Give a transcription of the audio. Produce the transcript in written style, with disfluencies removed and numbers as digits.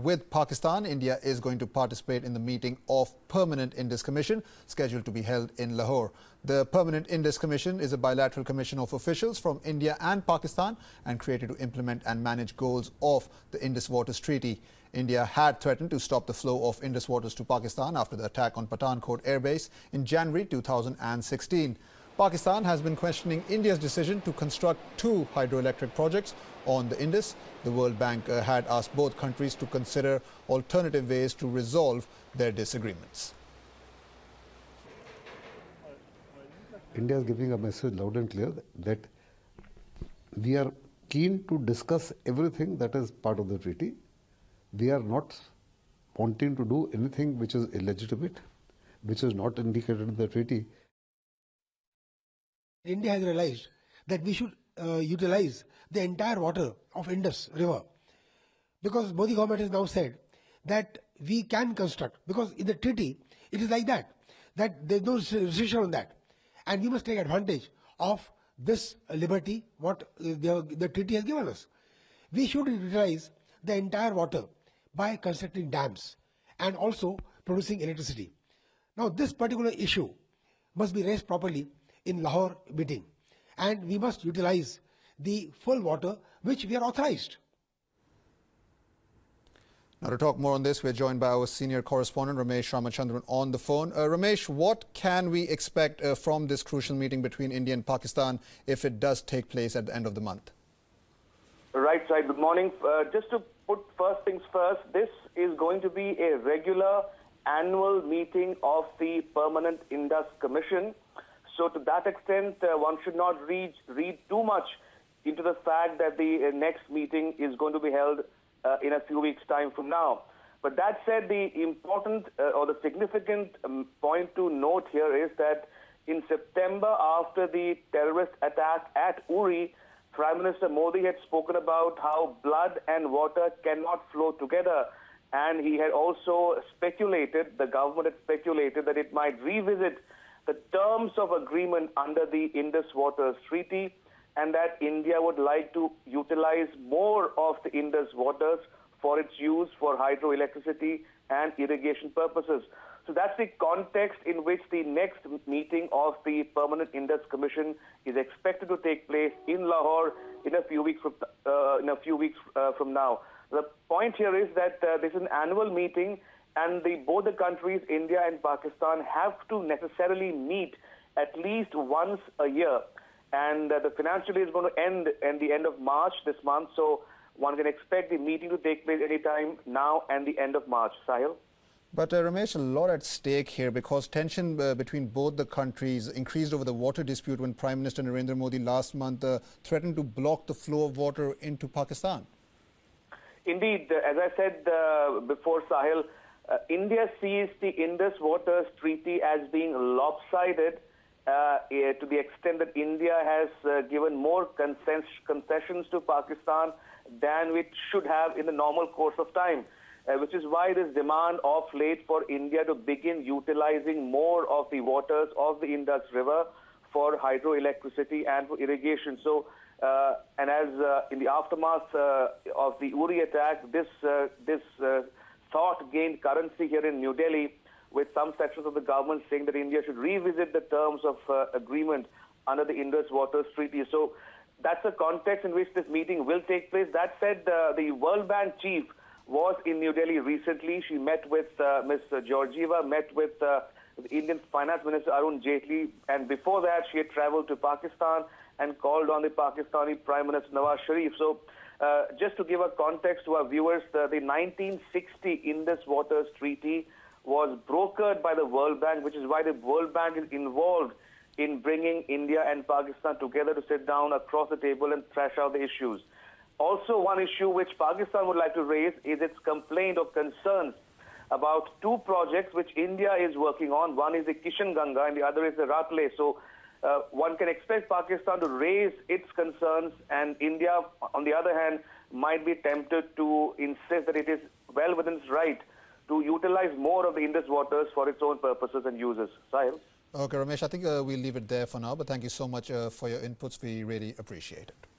With Pakistan, India is going to participate in the meeting of Permanent Indus Commission scheduled to be held in Lahore. The Permanent Indus Commission is a bilateral commission of officials from India and Pakistan and created to implement and manage goals of the Indus Waters Treaty. India had threatened to stop the flow of Indus waters to Pakistan after the attack on Pathankot Air Base in January 2016. Pakistan has been questioning India's decision to construct two hydroelectric projects on the Indus. The World Bank had asked both countries to consider alternative ways to resolve their disagreements. India is giving a message loud and clear that we are keen to discuss everything that is part of the treaty. We are not wanting to do anything which is illegitimate, which is not indicated in the treaty. India has realized that we should utilize the entire water of Indus River, because Modi government has now said that we can construct, because in the treaty it is like that there is no restriction on that, and we must take advantage of this liberty what the treaty has given us. We should utilize the entire water by constructing dams and also producing electricity. Now this particular issue must be raised properly in Lahore meeting, and we must utilize the full water which we are authorized. Now to talk more on this, we're joined by our senior correspondent Ramesh Ramachandran on the phone. Ramesh, what can we expect from this crucial meeting between India and Pakistan if it does take place at the end of the month? Right, side. Good morning. Just to put first things first, this is going to be a regular annual meeting of the Permanent Indus Commission. So to that extent, one should not read too much into the fact that the next meeting is going to be held in a few weeks' time from now. But that said, the important or the significant point to note here is that in September, after the terrorist attack at Uri, Prime Minister Modi had spoken about how blood and water cannot flow together. And he had also speculated, the government had speculated, that it might revisit the terms of agreement under the Indus Waters Treaty, and that India would like to utilize more of the Indus waters for its use for hydroelectricity and irrigation purposes. So that's the context in which the next meeting of the Permanent Indus Commission is expected to take place in Lahore in a few weeks from now. The point here is that this is an annual meeting, and both the countries, India and Pakistan, have to necessarily meet at least once a year. And the financial year is going to end at the end of March this month, so one can expect the meeting to take place anytime now and the end of March. Sahil? But Ramesh, a lot at stake here because tension between both the countries increased over the water dispute when Prime Minister Narendra Modi last month threatened to block the flow of water into Pakistan. Indeed, as I said before, Sahil, India sees the Indus Waters Treaty as being lopsided to the extent that India has given more concessions to Pakistan than it should have in the normal course of time, which is why this demand of late for India to begin utilizing more of the waters of the Indus River for hydroelectricity and for irrigation. So, and as in the aftermath of the Uri attack, this thought gained currency here in New Delhi, with some sections of the government saying that India should revisit the terms of agreement under the Indus Waters Treaty. So that's the context in which this meeting will take place. That said, the World Bank chief was in New Delhi recently. She met with Ms. Georgieva, met with the Indian Finance Minister Arun Jaitley, and before that she had traveled to Pakistan and called on the Pakistani Prime Minister Nawaz Sharif. So just to give a context to our viewers, the 1960 Indus Waters Treaty was brokered by the World Bank, which is why the World Bank is involved in bringing India and Pakistan together to sit down across the table and thrash out the issues. Also, one issue which Pakistan would like to raise is its complaint or concerns about two projects which India is working on. One is the Kishan Ganga and the other is the Ratle. So one can expect Pakistan to raise its concerns, and India, on the other hand, might be tempted to insist that it is well within its right to utilize more of the Indus waters for its own purposes and uses. Sahil? Okay, Ramesh, I think we'll leave it there for now, but thank you so much for your inputs. We really appreciate it.